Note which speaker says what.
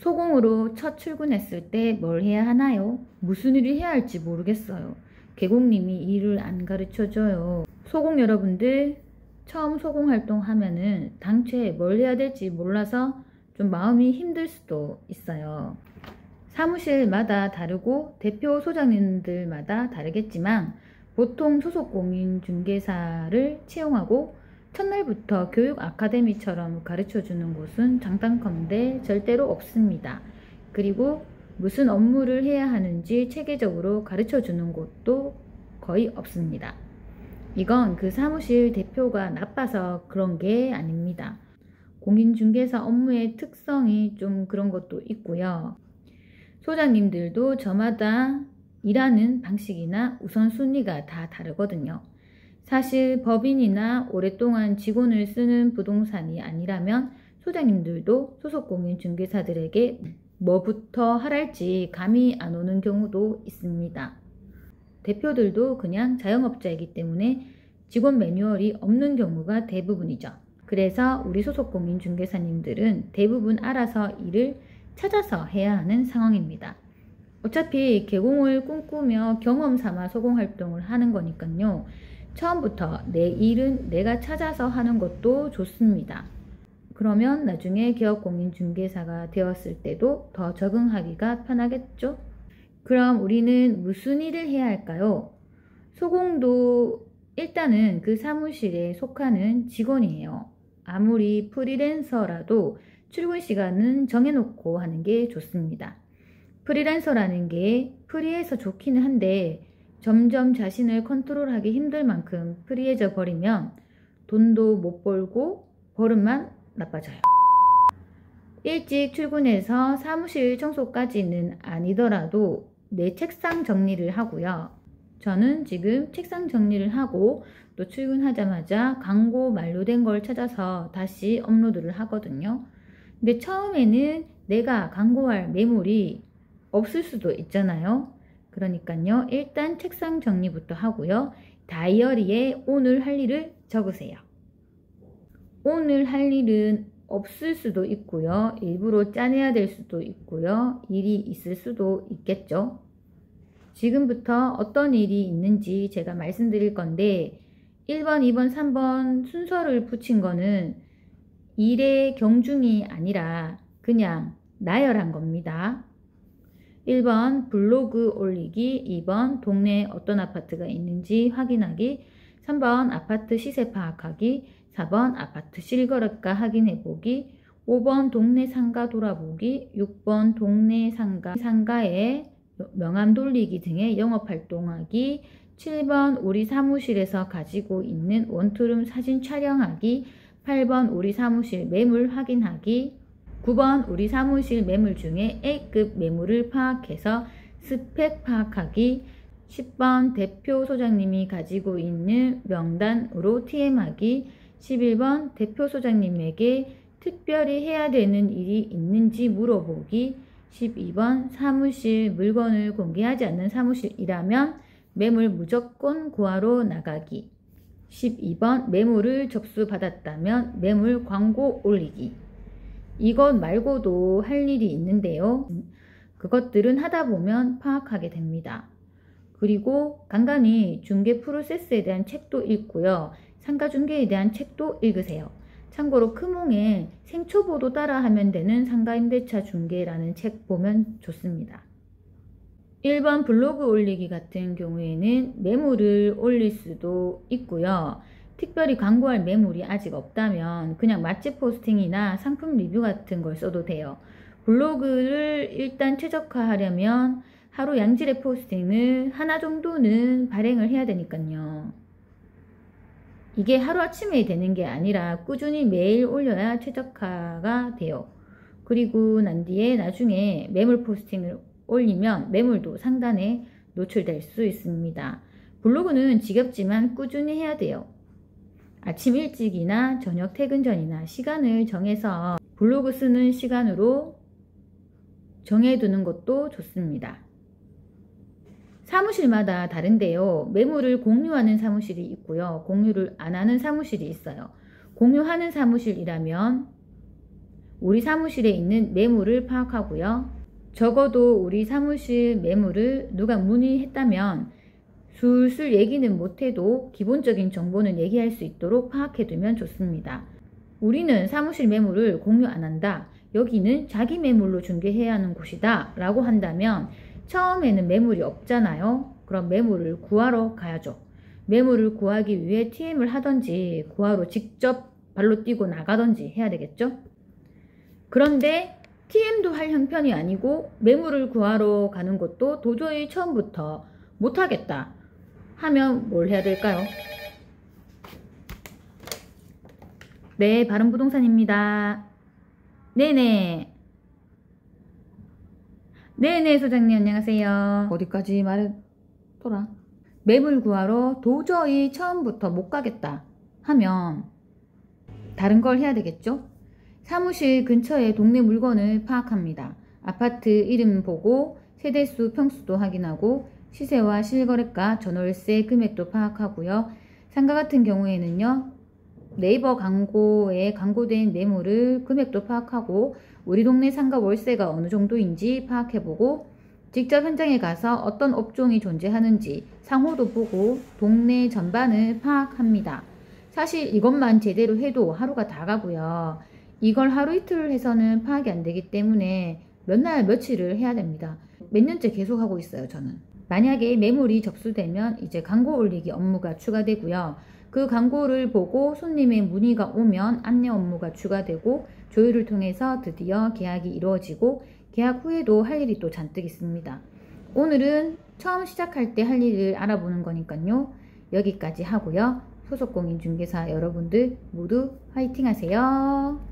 Speaker 1: 소공으로 첫 출근했을 때 뭘 해야 하나요? 무슨 일을 해야 할지 모르겠어요. 계곡님이 일을 안 가르쳐줘요. 소공 여러분들, 처음 소공 활동하면은 당최 뭘 해야 될지 몰라서 좀 마음이 힘들 수도 있어요. 사무실마다 다르고 대표 소장님들마다 다르겠지만 보통 소속 공인중개사를 채용하고 첫날부터 교육 아카데미처럼 가르쳐주는 곳은 장단컨대 절대로 없습니다. 그리고 무슨 업무를 해야 하는지 체계적으로 가르쳐주는 곳도 거의 없습니다. 이건 그 사무실 대표가 나빠서 그런 게 아닙니다. 공인중개사 업무의 특성이 좀 그런 것도 있고요. 소장님들도 저마다 일하는 방식이나 우선순위가 다 다르거든요. 사실 법인이나 오랫동안 직원을 쓰는 부동산이 아니라면 소장님들도 소속 공인중개사들에게 뭐부터 하랄지 감이 안 오는 경우도 있습니다. 대표들도 그냥 자영업자이기 때문에 직원 매뉴얼이 없는 경우가 대부분이죠. 그래서 우리 소속 공인중개사님들은 대부분 알아서 일을 찾아서 해야 하는 상황입니다. 어차피 개공을 꿈꾸며 경험 삼아 소공활동을 하는 거니까요. 처음부터 내 일은 내가 찾아서 하는 것도 좋습니다. 그러면 나중에 기업공인중개사가 되었을 때도 더 적응하기가 편하겠죠? 그럼 우리는 무슨 일을 해야 할까요? 소공도 일단은 그 사무실에 속하는 직원이에요. 아무리 프리랜서라도 출근 시간은 정해놓고 하는 게 좋습니다. 프리랜서라는 게 프리해서 좋기는 한데 점점 자신을 컨트롤하기 힘들 만큼 프리해져 버리면 돈도 못 벌고 버릇만 나빠져요. 일찍 출근해서 사무실 청소까지는 아니더라도 내 책상 정리를 하고요. 저는 지금 책상 정리를 하고 또 출근하자마자 광고 만료된 걸 찾아서 다시 업로드를 하거든요. 근데 처음에는 내가 광고할 매물이 없을 수도 있잖아요. 그러니까요. 일단 책상 정리부터 하고요. 다이어리에 오늘 할 일을 적으세요. 오늘 할 일은 없을 수도 있고요. 일부러 짜내야 될 수도 있고요. 일이 있을 수도 있겠죠. 지금부터 어떤 일이 있는지 제가 말씀드릴 건데 1번, 2번, 3번 순서를 붙인 거는 일의 경중이 아니라 그냥 나열한 겁니다. 1번 블로그 올리기, 2번 동네에 어떤 아파트가 있는지 확인하기, 3번 아파트 시세 파악하기, 4번 아파트 실거래가 확인해보기, 5번 동네 상가 돌아보기, 6번 동네 상가에 명함 돌리기 등의 영업활동하기, 7번 우리 사무실에서 가지고 있는 원투룸 사진 촬영하기, 8번 우리 사무실 매물 확인하기, 9번 우리 사무실 매물 중에 A급 매물을 파악해서 스펙 파악하기, 10번 대표 소장님이 가지고 있는 명단으로 TM하기, 11번 대표 소장님에게 특별히 해야 되는 일이 있는지 물어보기, 12번 사무실 물건을 공개하지 않는 사무실이라면 매물 무조건 구하러 나가기, 12번 매물을 접수받았다면 매물 광고 올리기. 이것 말고도 할 일이 있는데요. 그것들은 하다 보면 파악하게 됩니다. 그리고 간간히 중개 프로세스에 대한 책도 읽고요. 상가중개에 대한 책도 읽으세요. 참고로 크몽에 생초보도 따라하면 되는 상가임대차 중개라는 책 보면 좋습니다. 1번 블로그 올리기 같은 경우에는 매물을 올릴 수도 있고요. 특별히 광고할 매물이 아직 없다면 그냥 맛집 포스팅이나 상품 리뷰 같은 걸 써도 돼요. 블로그를 일단 최적화하려면 하루 양질의 포스팅을 하나 정도는 발행을 해야 되니까요. 이게 하루아침에 되는 게 아니라 꾸준히 매일 올려야 최적화가 돼요. 그리고 난 뒤에 나중에 매물 포스팅을 올리면 매물도 상단에 노출될 수 있습니다. 블로그는 지겹지만 꾸준히 해야 돼요. 아침 일찍이나 저녁 퇴근 전이나 시간을 정해서 블로그 쓰는 시간으로 정해두는 것도 좋습니다. 사무실마다 다른데요. 매물을 공유하는 사무실이 있고요. 공유를 안 하는 사무실이 있어요. 공유하는 사무실이라면 우리 사무실에 있는 매물을 파악하고요. 적어도 우리 사무실 매물을 누가 문의했다면 술술 얘기는 못해도 기본적인 정보는 얘기할 수 있도록 파악해두면 좋습니다. 우리는 사무실 매물을 공유 안 한다. 여기는 자기 매물로 중개해야 하는 곳이다 라고 한다면 처음에는 매물이 없잖아요. 그럼 매물을 구하러 가야죠. 매물을 구하기 위해 TM을 하던지 구하러 직접 발로 뛰고 나가던지 해야 되겠죠. 그런데 TM도 할 형편이 아니고 매물을 구하러 가는 것도 도저히 처음부터 못하겠다 하면 뭘 해야 될까요? 네, 바른부동산입니다. 네네. 네네, 소장님 안녕하세요. 어디까지 말해둬라. 매물 구하러 도저히 처음부터 못 가겠다 하면 다른 걸 해야 되겠죠? 사무실 근처의 동네 물건을 파악합니다. 아파트 이름 보고 세대수 평수도 확인하고 시세와 실거래가 전월세 금액도 파악하고요. 상가 같은 경우에는요. 네이버 광고에 광고된 매물을 금액도 파악하고 우리 동네 상가 월세가 어느 정도인지 파악해보고 직접 현장에 가서 어떤 업종이 존재하는지 상호도 보고 동네 전반을 파악합니다. 사실 이것만 제대로 해도 하루가 다 가고요. 이걸 하루 이틀 해서는 파악이 안 되기 때문에 몇 날 며칠을 해야 됩니다. 몇 년째 계속 하고 있어요, 저는. 만약에 매물이 접수되면 이제 광고 올리기 업무가 추가되고요. 그 광고를 보고 손님의 문의가 오면 안내 업무가 추가되고 조율을 통해서 드디어 계약이 이루어지고 계약 후에도 할 일이 또 잔뜩 있습니다. 오늘은 처음 시작할 때 할 일을 알아보는 거니까요. 여기까지 하고요. 소속 공인중개사 여러분들 모두 화이팅 하세요.